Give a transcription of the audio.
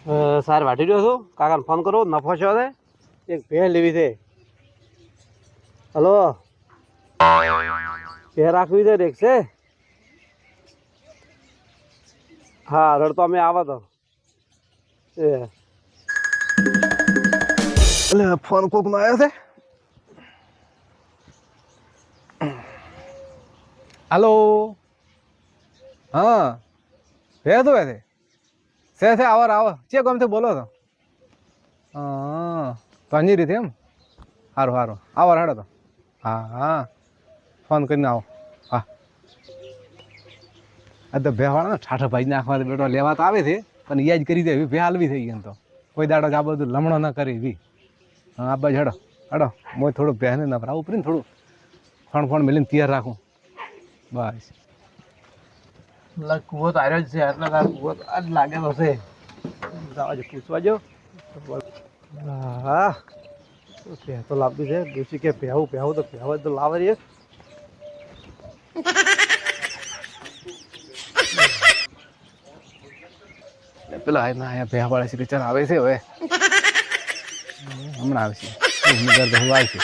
સાર વાટી રહ્યો છું કાકાને ફોન કરો નફો છે એક ભેળ લેવી છે. હલો ભેળ રાખવી છે રેક છે. હા રડતો અમે આવો તો એટલે ફોન કોક નો આવ્યો છે. हेलो हाँ भैया तो वैसे से आवर आवर चे कम से बोलो तो हाँ तो अंजी रही थी हम हारो हारो आवर हाड़ो तो हाँ हाँ फोन करने आओ हाँ तो बेवाड़ा ना ठाठा भाई नाखवा बेटो लेवा तो आवे थे पण याद करी दे भे हालवी थई गई तो कोई दाड़ो आ बधु लमणो न करी भी हाँ आ बाजू हड़ो हड़ो मोय थोड़ो बहने न भरा ऊपर थोड़ो फण फण मिलीने तैयार राखूं बस કુવો તો આવ્યો જ છે એટલે તાર કુવો તો આજ લાગેલો છે. જવા જો પૂછવા જો. હા ભેહ તો લાવવી છે. ડોસી કે ભેહું ભેહું તો ભેહું તો લાવે છે. પેલા અહીંયા ભેહ વાળા છે આવે છે હવે હમણાં આવશે આવશે.